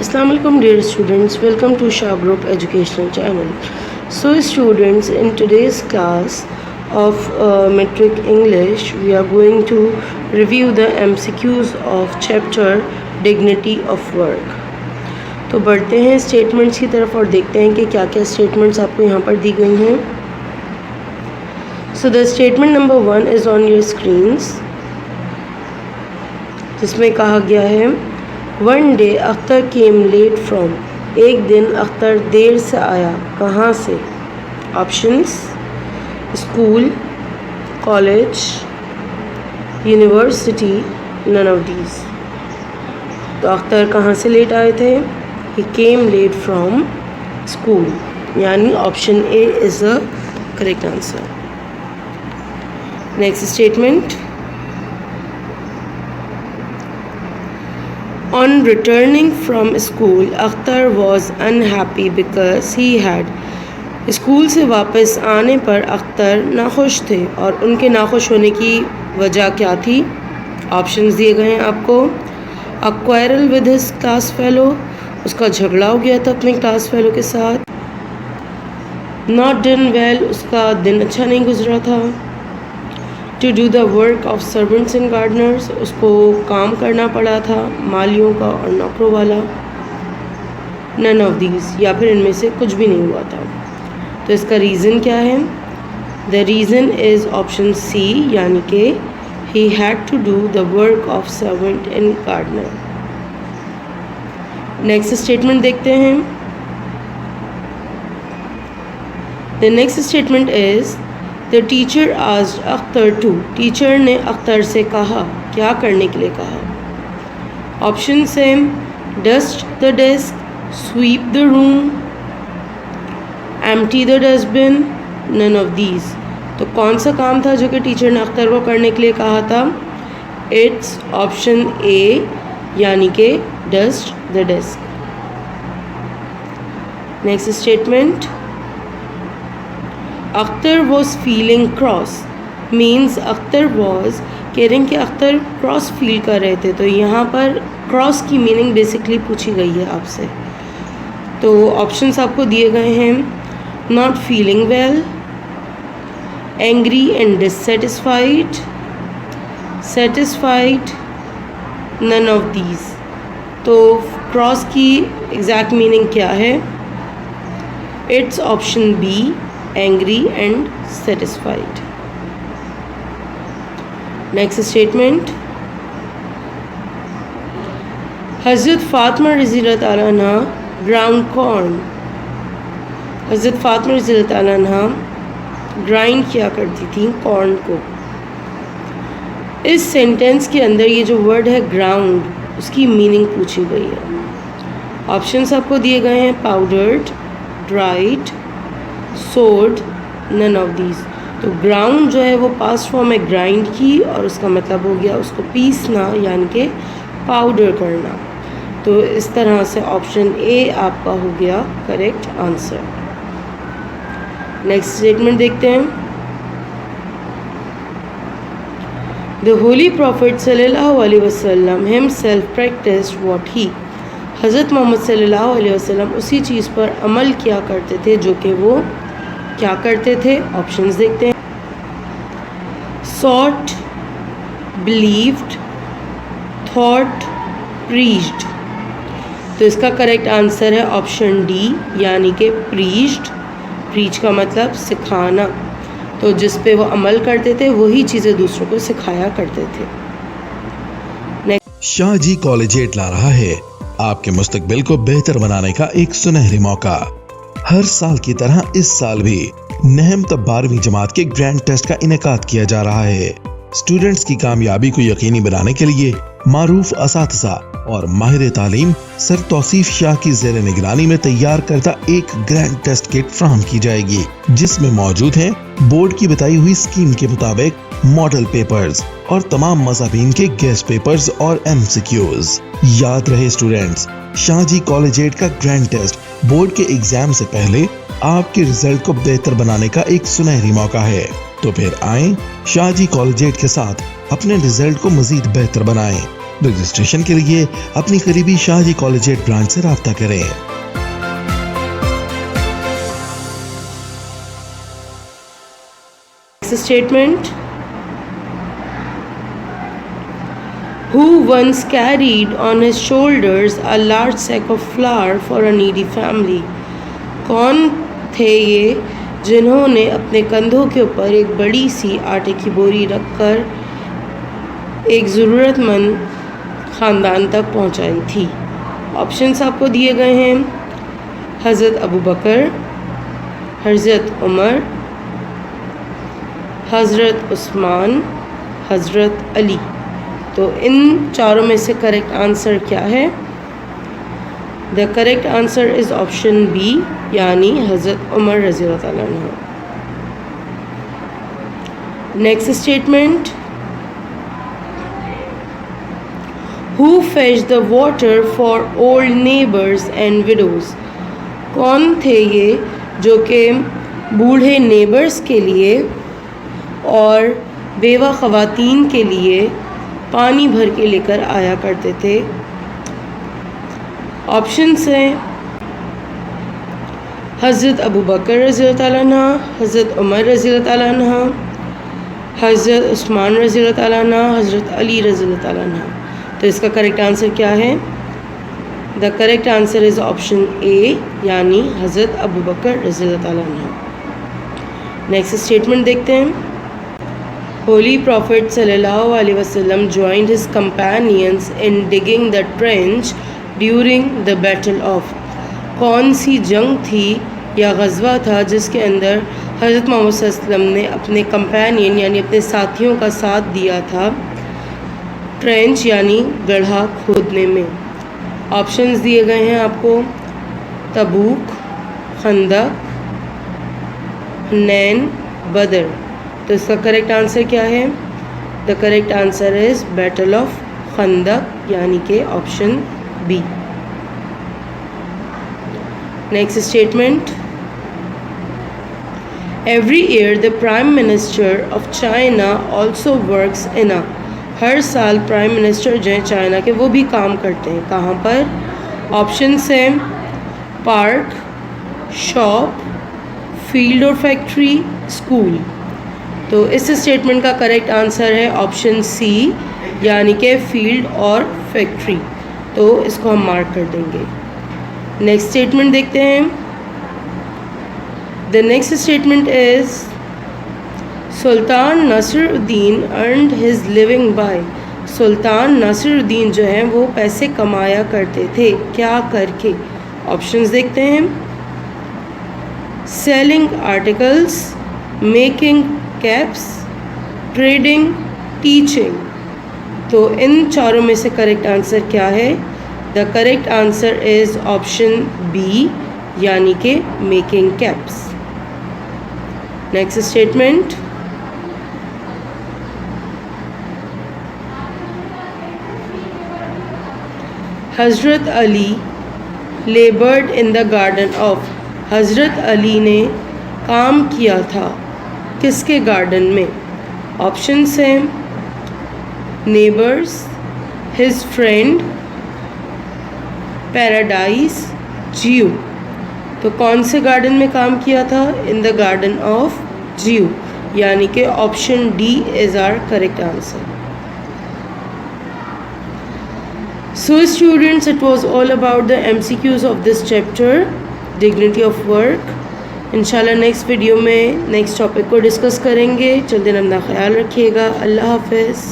Assalamualaikum dear students, welcome to Shah Group Educational Channel. So students, in today's class of Metric English, we are going to review the MCQs of chapter Dignity of Work. तो बढ़ते हैं statements की तरफ और देखते हैं कि क्या क्या स्टेटमेंट्स आपको यहाँ पर दी गई हैं. So the statement number 1 is on your screens, जिसमें कहा गया है one day Akhtar came late from. एक दिन अख्तर देर से आया. कहाँ से? Options: school, college, university, none of these. तो अख्तर कहाँ से लेट आए थे? He came late from school, यानी option A is the correct answer. Next statement. On returning from school, Akhtar was unhappy because he had. School से वापस आने पर अख्तर नाखुश थे और उनके नाखुश होने की वजह क्या थी? ऑप्शंस दिए गए हैं आपको. A quarrel with his class fellow, उसका झगड़ा हो गया था अपने क्लास फेलो के साथ. नॉट डन वेल, उसका दिन अच्छा नहीं गुजरा था. To do the work of servants and gardeners, उसको काम करना पड़ा था मालियों का और नौकरों वाला. नन ऑफ दीज, या फिर इनमें से कुछ भी नहीं हुआ था. तो इसका रीज़न क्या है? The reason is option C, यानी कि he had to do the work of servant and gardener. Next statement देखते हैं. The next statement is the teacher asked Akhtar to. Teacher ने अख्तर से कहा, क्या करने के लिए कहा? Option same: dust the desk, sweep the room, empty the dustbin, none of these. तो कौन सा काम था जो कि टीचर ने अख्तर को करने के लिए कहा था? इट्स ऑप्शन ए, यानी कि dust the desk. Next statement. Akhtar was feeling cross, means Akhtar was कह रहे हैं कि अख्तर क्रॉस फील कर रहे थे. तो यहाँ पर क्रॉस की मीनिंग बेसिकली पूछी गई है आपसे. तो ऑप्शंस आपको दिए गए हैं: not feeling well, angry and dissatisfied, satisfied, none of these. तो क्रॉस की एग्जैक्ट मीनिंग क्या है? It's option B, angry and satisfied. Next statement. हज़रत फ़ातिमा रज़ियल्लाहु ताला अन्हा ग्राउंड कॉर्न. हज़रत फ़ातिमा रज़ियल्लाहु ताला अन्हा ग्राइंड किया करती थी कॉर्न को. इस सेंटेंस के अंदर ये जो वर्ड है ग्राउंड, उसकी मीनिंग पूछी गई है. ऑप्शंस आपको दिए गए हैं: पाउडर्ड, ड्राइड, सोड, नन ऑफ दीज. तो ग्राउंड जो है वो पास्ट फॉर्म में ग्राइंड की और उसका मतलब हो गया उसको पीसना, यानी कि पाउडर करना. तो इस तरह से ऑप्शन ए आपका हो गया करेक्ट आंसर. नेक्स्ट स्टेटमेंट देखते हैं. द होली प्रॉफिट सल्लल्लाहु अलैहि वसल्लम हिमसेल्फ प्रैक्टिस्ड व्हाट ही. हज़रत मोहम्मद सल्लल्लाहु अलैहि वसल्लम उसी चीज़ पर अमल किया करते थे जो कि वो क्या करते थे? ऑप्शंस देखते हैं. Sought, believed, thought, preached. तो इसका करेक्ट आंसर है ऑप्शन डी, यानी कि प्रीच्ड. प्रीच का मतलब सिखाना. तो जिस पे वो अमल करते थे वही चीज़ें दूसरों को सिखाया करते थे. शाहजी कॉलेजिएट ला रहा है आपके मुस्तकबिल को बेहतर बनाने का एक सुनहरी मौका. हर साल की तरह इस साल भी नहम तब 12वीं जमात के ग्रैंड टेस्ट का इनेकाद किया जा रहा है. स्टूडेंट्स की कामयाबी को यकीनी बनाने के लिए मारूफ असातिज़ा और माहिर तालीम सर तौसीफ शाह की ज़ेर निगरानी में तैयार करता एक ग्रैंड टेस्ट किट फ्राहम की जाएगी, जिसमें मौजूद हैं बोर्ड की बताई हुई स्कीम के मुताबिक मॉडल पेपर्स और तमाम मज़ाबीन के गेस्ट पेपर्स और MCQs. याद रहे स्टूडेंट्स, शाहजी कॉलेजिएट का ग्रैंड टेस्ट बोर्ड के एग्जाम से पहले आपके रिजल्ट को बेहतर बनाने का एक सुनहरी मौका है. तो फिर आएं शाहजी कॉलेजिएट के साथ अपने रिजल्ट को मजीद बेहतर बनाएं. रजिस्ट्रेशन के लिए अपनी करीबी शाहजी कॉलेजिएट ब्रांच से राब्ता करें। Next statement. Who once carried on his shoulders a large sack of flour for a needy family? कौन थे ये जिन्होंने अपने कंधों के ऊपर एक बड़ी सी आटे की बोरी रखकर एक ज़रूरतमंद ख़ानदान तक पहुंचाई थी? ऑप्शंस आपको दिए गए हैं। हज़रत अबू बकर, हज़रत उमर, हज़रत उस्मान, हज़रत अली। तो इन चारों में से करेक्ट आंसर क्या है? The correct answer is option B, यानी हज़रत उमर रज़ियल्लाहु ताला अन्हु। Next statement. Who fetch the water for old neighbours and widows? कौन थे ये जो कि बूढ़े नेबर्स के लिए और बेवा ख़वातीन के लिए पानी भर के लेकर आया करते थे? ऑप्शंस हैं हज़रत अबू बकर रज़ियल्लाहु ताला अन्हु, हज़रत उमर रज़ियल्लाहु ताला अन्हु, हज़रत उस्मान रज़ियल्लाहु ताला अन्हु, हज़रत अली रज़ियल्लाहु ताला अन्हु। तो इसका करेक्ट आंसर क्या है? The correct answer is option A, यानी हज़रत अबू बकर रज़ियल्लाहु ताला अन्हु। नेक्स्ट स्टेटमेंट देखते हैं। Holy Prophet sallallahu alaihi wasallam joined his companions in digging the trench during the battle of। कौन सी जंग थी या गज़वा था जिसके अंदर हज़रत मोहम्मद सल्लल्लाहु अलैहि वसल्लम ने अपने कंपेनियन यानी अपने साथियों का साथ दिया था ट्रेंच यानी गड्ढा खोदने में? ऑप्शंस दिए गए हैं आपको। तबूक, खंदक, हुनैन, बदर। तो इसका करेक्ट आंसर क्या है? The correct answer is battle of खंदक, यानी कि option B. Next statement. Every year the prime minister of China also works in a. हर साल प्राइम मिनिस्टर जो हैं चाइना के वो भी काम करते हैं। कहाँ पर? ऑप्शंस हैं पार्क, शॉप, फील्ड और फैक्ट्री, स्कूल। तो इस स्टेटमेंट का करेक्ट आंसर है ऑप्शन सी, यानी कि फील्ड और फैक्ट्री। तो इसको हम मार्क कर देंगे। नेक्स्ट स्टेटमेंट देखते हैं। The next statement is sultan Nasiruddin earned his living by. सुल्तान नसीरुद्दीन जो हैं वो पैसे कमाया करते थे, क्या करके? ऑप्शंस देखते हैं। Selling articles, making caps, trading, teaching. तो इन चारों में से करेक्ट आंसर क्या है? The correct answer is option B, यानी कि making caps. Next statement. Hazrat Ali laboured in the garden of. Hazrat Ali ने काम किया था किसके गार्डन में? ऑप्शंस हैं नेबर्स, हिज फ्रेंड, पैराडाइज, जियो। तो कौन से गार्डन में काम किया था? इन द गार्डन ऑफ जियो, यानी कि option D is our correct answer. So students, it was all about the MCQs of this chapter, dignity of work। इंशाल्लाह नेक्स्ट वीडियो में नेक्स्ट टॉपिक को डिस्कस करेंगे। चलते अपना ख्याल रखिएगा। अल्लाह हाफ़िज़।